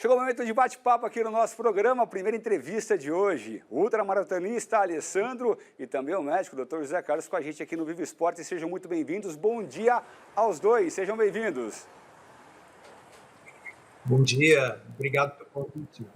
Chegou o momento de bate-papo aqui no nosso programa, a primeira entrevista de hoje. O ultramaratonista Alessandro e também o médico, Dr. José Carlos, com a gente aqui no Vivo Esporte. Sejam muito bem-vindos. Bom dia aos dois, sejam bem-vindos. Bom dia, obrigado pelo convite.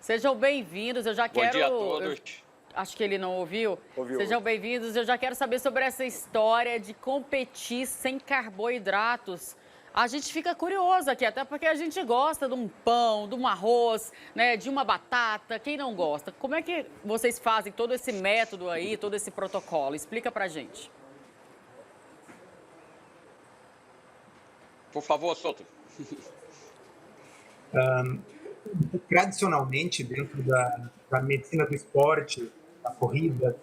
Sejam bem-vindos, eu já quero... Bom dia a todos. Acho que ele não ouviu. Ouviu. Sejam bem-vindos, eu já quero saber sobre essa história de competir sem carboidratos. A gente fica curioso aqui, até porque a gente gosta de um pão, de um arroz, né, de uma batata, quem não gosta? Como é que vocês fazem todo esse método aí, todo esse protocolo? Explica pra gente. Por favor, Souto. Tradicionalmente, dentro da medicina do esporte, da corrida,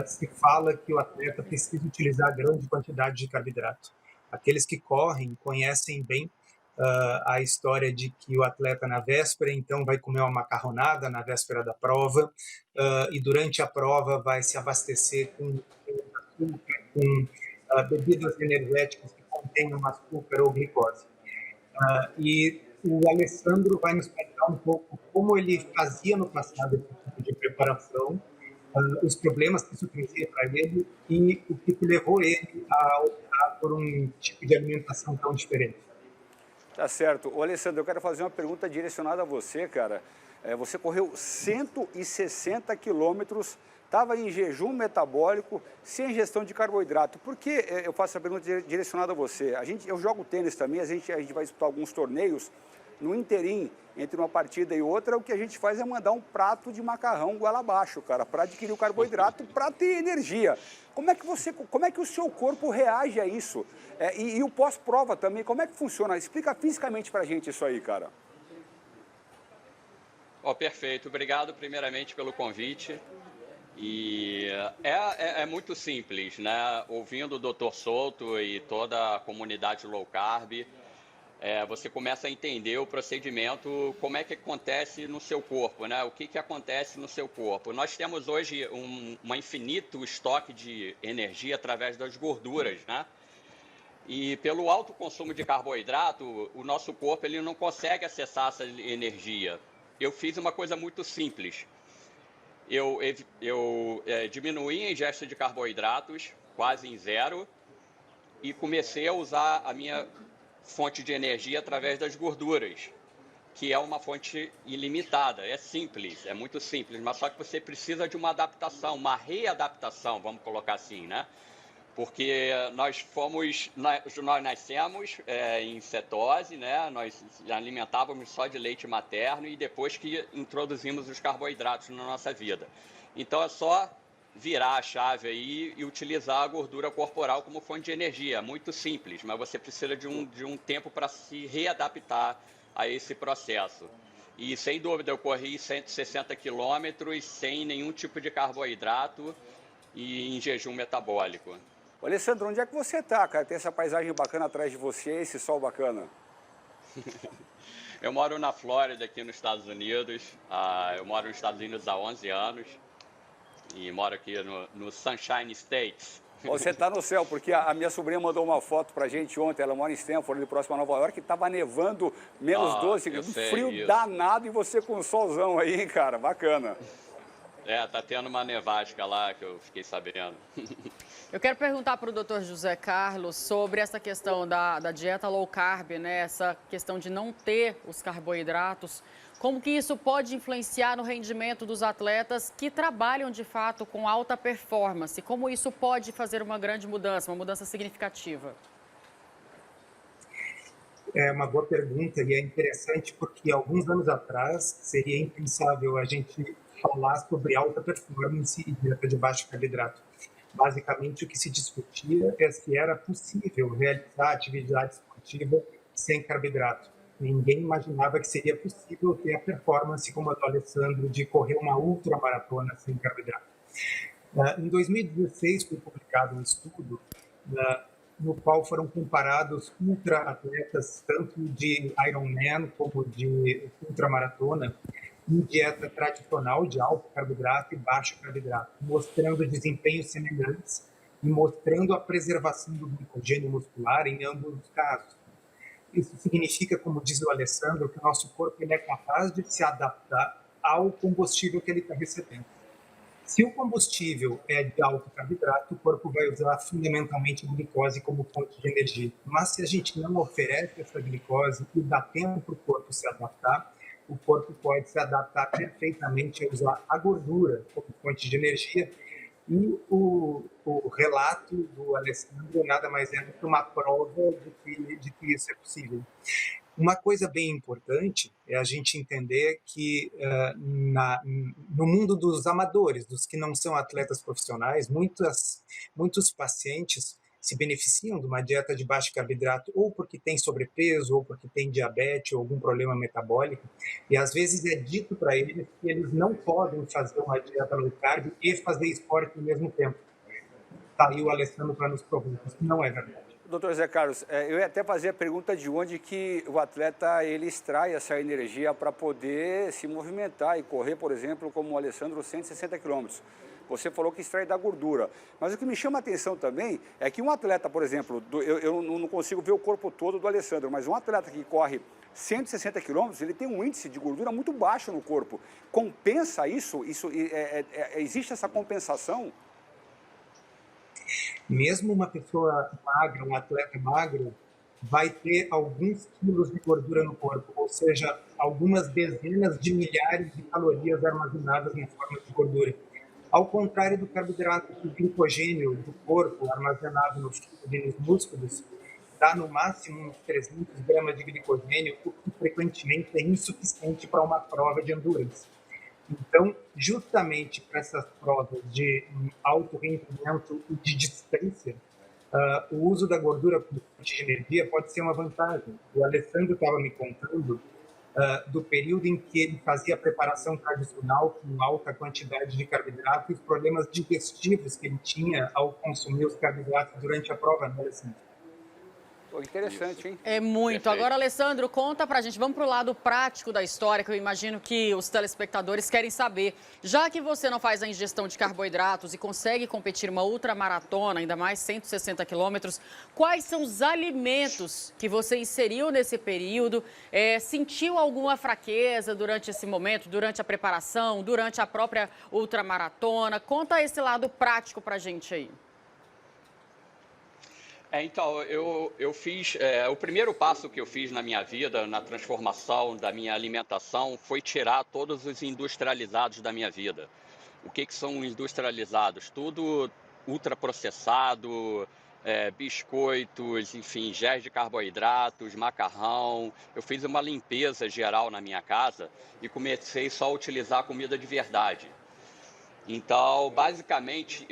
se fala que o atleta precisa utilizar grande quantidade de carboidrato. Aqueles que correm conhecem bem a história de que o atleta na véspera, então, vai comer uma macarronada na véspera da prova e durante a prova vai se abastecer com açúcar, com bebidas energéticas que contenham açúcar ou glicose. E o Alessandro vai nos contar um pouco como ele fazia no passado esse tipo de preparação, os problemas que isso trazia para ele e o que levou ele a optar por um tipo de alimentação tão diferente. Tá certo. Ô, Alessandro, eu quero fazer uma pergunta direcionada a você, cara. Você correu 160 quilômetros, estava em jejum metabólico, sem ingestão de carboidrato. Por que eu faço essa pergunta direcionada a você? Eu jogo tênis também, a gente vai disputar alguns torneios. No interim, entre uma partida e outra, o que a gente faz é mandar um prato de macarrão goela abaixo, cara, para adquirir o carboidrato, para ter energia. Como é que o seu corpo reage a isso? E o pós-prova também, como é que funciona? Explica fisicamente para a gente isso aí, cara. Perfeito. Obrigado, primeiramente, pelo convite. E é muito simples, né? Ouvindo o Dr. Souto e toda a comunidade low carb, você começa a entender o procedimento, como é que acontece no seu corpo, né? O que acontece no seu corpo. Nós temos hoje um infinito estoque de energia através das gorduras, né? E pelo alto consumo de carboidrato, o nosso corpo ele não consegue acessar essa energia. Eu fiz uma coisa muito simples. Eu diminuí a ingesta de carboidratos, quase em zero, e comecei a usar a minha fonte de energia através das gorduras, que é uma fonte ilimitada. É simples, é muito simples, mas só que você precisa de uma adaptação, uma readaptação, vamos colocar assim, né? Porque nós nascemos em cetose, né? Nós alimentávamos só de leite materno e depois que introduzimos os carboidratos na nossa vida. Então é só virar a chave aí e utilizar a gordura corporal como fonte de energia. Muito simples, mas você precisa de um tempo para se readaptar a esse processo. E sem dúvida eu corri 160 quilômetros sem nenhum tipo de carboidrato e em jejum metabólico. Ô, Alessandro, onde é que você tá, cara? Tem essa paisagem bacana atrás de você, esse sol bacana. Eu moro na Flórida, aqui nos Estados Unidos. Eu moro nos Estados Unidos há 11 anos e moro aqui no Sunshine State. Você tá no céu, porque a minha sobrinha mandou uma foto pra gente ontem, ela mora em Stanford, ali próximo a Nova York, que tava nevando menos 12, um frio isso. danado, e você com um solzão aí, hein, cara? Bacana. Tá tendo uma nevasca lá que eu fiquei sabendo. Eu quero perguntar para o Dr. José Carlos sobre essa questão da dieta low carb, né? Essa questão de não ter os carboidratos. Como que isso pode influenciar no rendimento dos atletas que trabalham, de fato, com alta performance? Como isso pode fazer uma grande mudança, uma mudança significativa? É uma boa pergunta e é interessante porque alguns anos atrás seria impensável a gente falar sobre alta performance e dieta de baixo carboidrato. Basicamente, o que se discutia é se era possível realizar atividade esportiva sem carboidrato. Ninguém imaginava que seria possível ter a performance como a do Alessandro de correr uma ultramaratona sem carboidrato. Em 2016 foi publicado um estudo no qual foram comparados ultra-atletas, tanto de Ironman como de ultramaratona, em dieta tradicional de alto carboidrato e baixo carboidrato, mostrando desempenhos semelhantes e mostrando a preservação do glicogênio muscular em ambos os casos. isso significa, como diz o Alessandro, que o nosso corpo ele é capaz de se adaptar ao combustível que ele está recebendo. Se o combustível é de alto carboidrato, o corpo vai usar fundamentalmente a glicose como fonte de energia. Mas se a gente não oferece essa glicose e dá tempo para o corpo se adaptar, o corpo pode se adaptar perfeitamente a usar a gordura como fonte de energia. E o relato do Alessandro nada mais é do que uma prova de que isso é possível. Uma coisa bem importante é a gente entender que no mundo dos amadores, dos que não são atletas profissionais, muitos pacientes se beneficiam de uma dieta de baixo carboidrato ou porque tem sobrepeso, ou porque tem diabetes, ou algum problema metabólico, e às vezes é dito para eles que eles não podem fazer uma dieta low carb e fazer esporte ao mesmo tempo. Está aí o Alessandro para nos provar que isso não é verdade. Doutor Zé Carlos, eu ia até fazer a pergunta de onde que o atleta ele extrai essa energia para poder se movimentar e correr, por exemplo, como o Alessandro, 160 quilômetros. Você falou que extrai da gordura, mas o que me chama a atenção também é que um atleta, por exemplo, eu não consigo ver o corpo todo do Alessandro, mas um atleta que corre 160 quilômetros, ele tem um índice de gordura muito baixo no corpo. Compensa isso? Existe essa compensação? Mesmo uma pessoa magra, um atleta magro, vai ter alguns quilos de gordura no corpo, ou seja, algumas dezenas de milhares de calorias armazenadas na forma de gordura. Ao contrário do carboidrato, o glicogênio do corpo armazenado nos fígados e nos músculos dá no máximo uns 300 gramas de glicogênio, o que frequentemente é insuficiente para uma prova de endurance. Então, justamente para essas provas de alto rendimento e de distância, o uso da gordura como fonte de energia pode ser uma vantagem. O Alessandro estava me contando do período em que ele fazia a preparação tradicional com alta quantidade de carboidrato e os problemas digestivos que ele tinha ao consumir os carboidratos durante a prova, né, Alessandro? Pô, interessante, hein? É muito. Perfeito. Agora, Alessandro, conta pra gente, vamos pro lado prático da história, que eu imagino que os telespectadores querem saber. Já que você não faz a ingestão de carboidratos e consegue competir uma ultramaratona, ainda mais 160 quilômetros, quais são os alimentos que você inseriu nesse período? Sentiu alguma fraqueza durante esse momento, durante a preparação, durante a própria ultramaratona? Conta esse lado prático pra gente aí. Então, eu fiz. O primeiro passo que eu fiz na minha vida, na transformação da minha alimentação, foi tirar todos os industrializados da minha vida. O que são industrializados? Tudo ultraprocessado, biscoitos, enfim, géis de carboidratos, macarrão. Eu fiz uma limpeza geral na minha casa e comecei só a utilizar comida de verdade. Então, basicamente,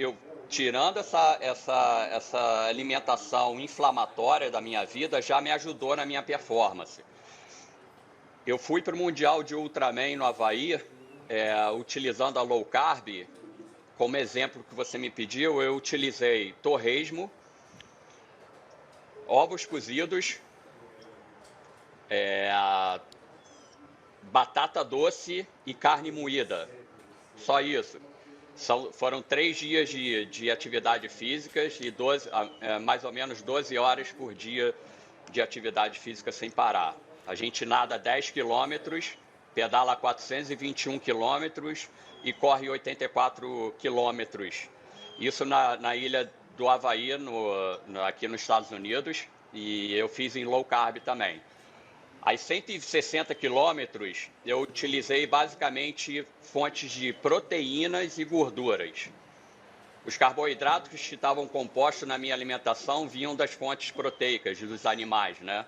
tirando essa alimentação inflamatória da minha vida, já me ajudou na minha performance. Eu fui para o Mundial de Ultraman no Havaí, utilizando a low carb. Como exemplo que você me pediu, eu utilizei torresmo, ovos cozidos, batata doce e carne moída. Só isso. Foram 3 dias de atividade física e mais ou menos 12 horas por dia de atividade física sem parar. A gente nada 10 quilômetros, pedala 421 quilômetros e corre 84 quilômetros. Isso na ilha do Havaí, aqui nos Estados Unidos, e eu fiz em low carb também. Aos 160 quilômetros, eu utilizei basicamente fontes de proteínas e gorduras. Os carboidratos que estavam compostos na minha alimentação vinham das fontes proteicas dos animais, né?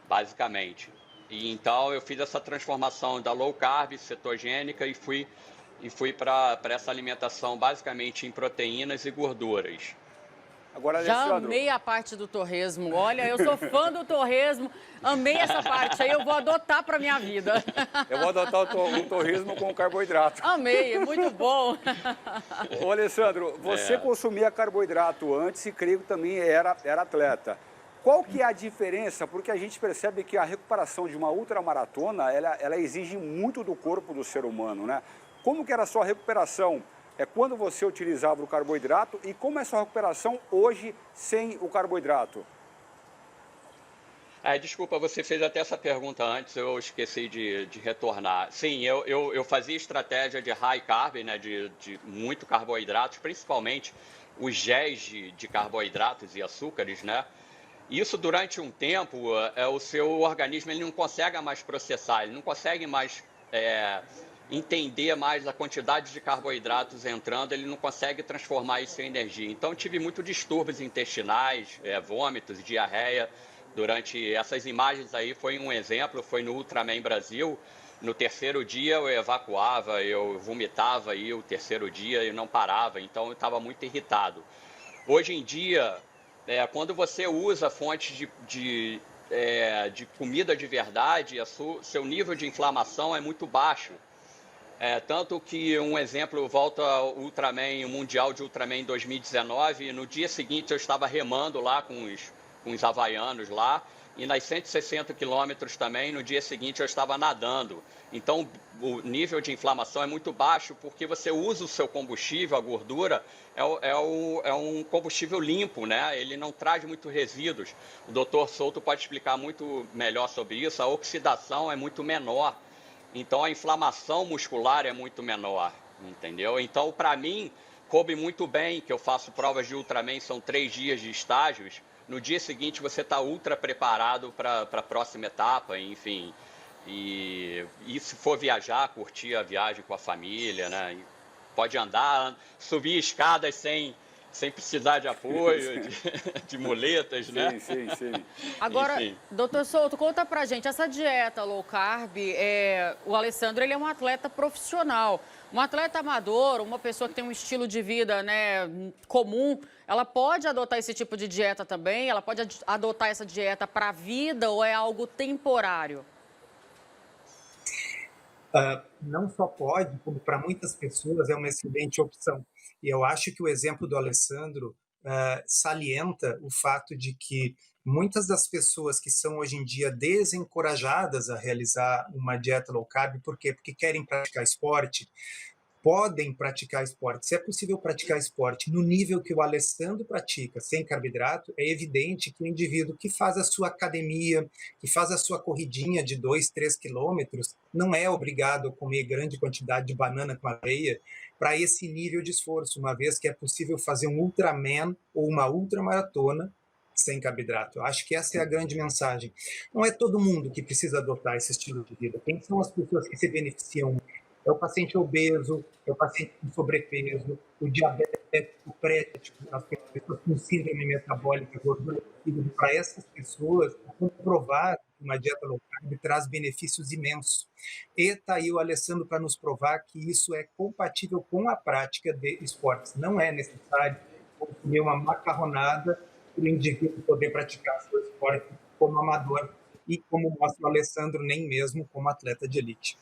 Basicamente. E então eu fiz essa transformação da low carb, cetogênica, e fui para essa alimentação basicamente em proteínas e gorduras. Agora, Já Alessandro, amei a parte do torresmo. Olha, eu sou fã do torresmo, amei essa parte aí, eu vou adotar para minha vida. eu vou adotar o torresmo com carboidrato. Amei, é muito bom. Ô, Alessandro, você consumia carboidrato antes e creio que também era atleta. Qual que é a diferença? Porque a gente percebe que a recuperação de uma ultramaratona, ela exige muito do corpo do ser humano, né? Como que era a sua recuperação? Quando você utilizava o carboidrato e como é a sua recuperação hoje sem o carboidrato? Desculpa, você fez até essa pergunta antes, eu esqueci de retornar. Sim, eu fazia estratégia de high carb, né, de muito carboidratos, principalmente os géis de carboidratos e açúcares, né? Isso durante um tempo, o seu organismo ele não consegue mais processar, ele não consegue mais entender mais a quantidade de carboidratos entrando, ele não consegue transformar isso em energia. Então, eu tive muito distúrbios intestinais, vômitos, diarreia. Durante essas imagens aí foi um exemplo, foi no Ultraman Brasil. No terceiro dia eu evacuava, eu vomitava aí o terceiro dia e não parava, então eu estava muito irritado. Hoje em dia, quando você usa fontes de comida de verdade, seu nível de inflamação é muito baixo. Tanto que um exemplo, volta ao Ultraman, o Mundial de Ultraman em 2019, no dia seguinte eu estava remando lá com os havaianos lá, e nas 160 quilômetros também, no dia seguinte eu estava nadando. Então o nível de inflamação é muito baixo, porque você usa o seu combustível, a gordura, é um combustível limpo, né? Ele não traz muito resíduos. O Dr. Souto pode explicar muito melhor sobre isso, a oxidação é muito menor. Então a inflamação muscular é muito menor, entendeu? Então, para mim, coube muito bem que eu faço provas de Ultraman, são 3 dias de estágios. No dia seguinte você está ultra preparado para a próxima etapa, enfim. E se for viajar, curtir a viagem com a família, né? Pode andar, subir escadas sem precisar de apoio, de muletas, né? Sim. Agora, Enfim. doutor Souto, conta pra gente, essa dieta low carb, o Alessandro, ele é um atleta profissional. Um atleta amador, uma pessoa que tem um estilo de vida, né, comum, ela pode adotar esse tipo de dieta também? Ela pode adotar essa dieta para a vida ou é algo temporário? Não só pode, como para muitas pessoas é uma excelente opção. E eu acho que o exemplo do Alessandro salienta o fato de que muitas das pessoas que são hoje em dia desencorajadas a realizar uma dieta low carb, por quê? Porque querem praticar esporte, podem praticar esporte. Se é possível praticar esporte no nível que o Alessandro pratica, sem carboidrato, é evidente que o indivíduo que faz a sua academia, que faz a sua corridinha de 2, 3 quilômetros, não é obrigado a comer grande quantidade de banana com areia para esse nível de esforço, uma vez que é possível fazer um Ultraman ou uma ultramaratona sem carboidrato. Eu acho que essa é a grande mensagem. Não é todo mundo que precisa adotar esse estilo de vida. Quem são as pessoas que se beneficiam? É o paciente obeso, é o paciente com sobrepeso, o diabético, o pré-diabético, as pessoas com síndrome metabólica, gordura. Para essas pessoas, comprovar que uma dieta low carb traz benefícios imensos. E está aí o Alessandro para nos provar que isso é compatível com a prática de esportes. Não é necessário consumir uma macarronada para o indivíduo poder praticar seu esporte como amador e, como mostra o Alessandro, nem mesmo como atleta de elite.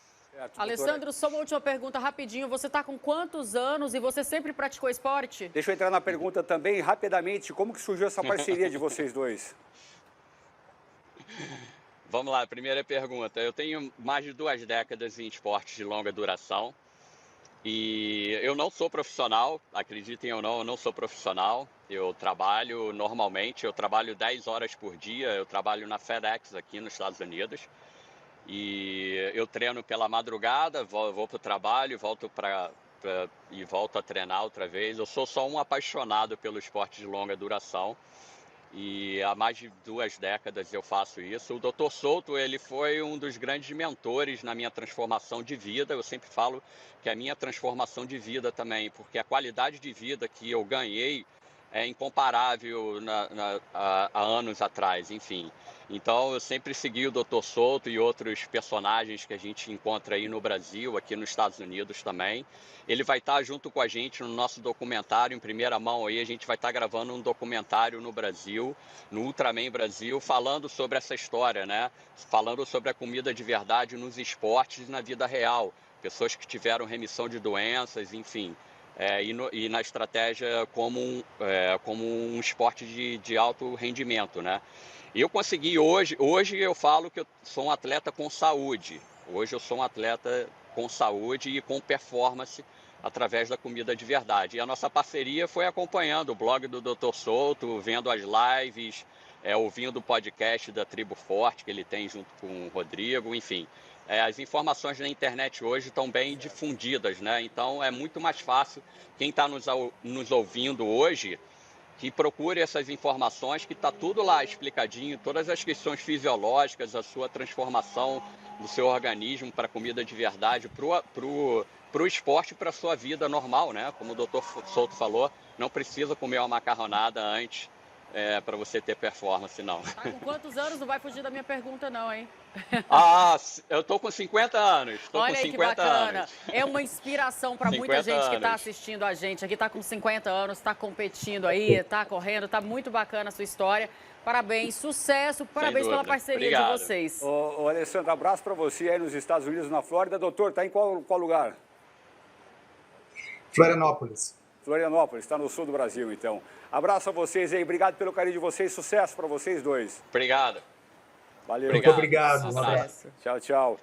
Alessandro, só uma última pergunta rapidinho. Você está com quantos anos e você sempre praticou esporte? Deixa eu entrar na pergunta também, rapidamente, como que surgiu essa parceria de vocês dois? Vamos lá, primeira pergunta. Eu tenho mais de 2 décadas em esportes de longa duração e eu não sou profissional, acreditem ou não, eu não sou profissional. Eu trabalho normalmente, eu trabalho 10 horas por dia, eu trabalho na FedEx aqui nos Estados Unidos. E eu treino pela madrugada, vou para o trabalho, volto a treinar outra vez. Eu sou só um apaixonado pelo esporte de longa duração e há mais de 2 décadas eu faço isso. O Dr. Souto, ele foi um dos grandes mentores na minha transformação de vida. Eu sempre falo que é a minha transformação de vida também, porque a qualidade de vida que eu ganhei é incomparável há anos atrás, enfim. Então, eu sempre segui o Dr. Souto e outros personagens que a gente encontra aí no Brasil, aqui nos Estados Unidos também. Ele vai estar junto com a gente no nosso documentário, em primeira mão aí, a gente vai estar gravando um documentário no Brasil, no Ultraman Brasil, falando sobre essa história, né? Falando sobre a comida de verdade nos esportes e na vida real. Pessoas que tiveram remissão de doenças, enfim. E na estratégia como um esporte de alto rendimento, né? E eu consegui hoje eu falo que eu sou um atleta com saúde. Hoje eu sou um atleta com saúde e com performance através da comida de verdade. E a nossa parceria foi acompanhando o blog do Dr. Souto, vendo as lives, ouvindo o podcast da Tribo Forte, que ele tem junto com o Rodrigo, enfim. As informações na internet hoje estão bem difundidas, né? Então é muito mais fácil quem está nos ouvindo hoje que procure essas informações, que está tudo lá explicadinho, todas as questões fisiológicas, a sua transformação do seu organismo para comida de verdade, para o esporte, para a sua vida normal, né? Como o doutor Souto falou, não precisa comer uma macarronada antes para você ter performance, não. Tá com quantos anos? Não vai fugir da minha pergunta, não, hein? Eu tô com 50 anos. Olha aí que bacana. É uma inspiração para muita gente que está assistindo a gente aqui. Está com 50 anos, está competindo aí, está correndo. Está muito bacana a sua história. Parabéns, sucesso. Parabéns pela parceria de vocês. Ô, Alessandro, abraço para você aí nos Estados Unidos, na Flórida. Doutor, está em qual lugar? Florianópolis. Florianópolis, está no sul do Brasil, então. Abraço a vocês aí. Obrigado pelo carinho de vocês. Sucesso para vocês dois. Obrigado. Valeu. Muito obrigado. Sucesso. Tchau, tchau.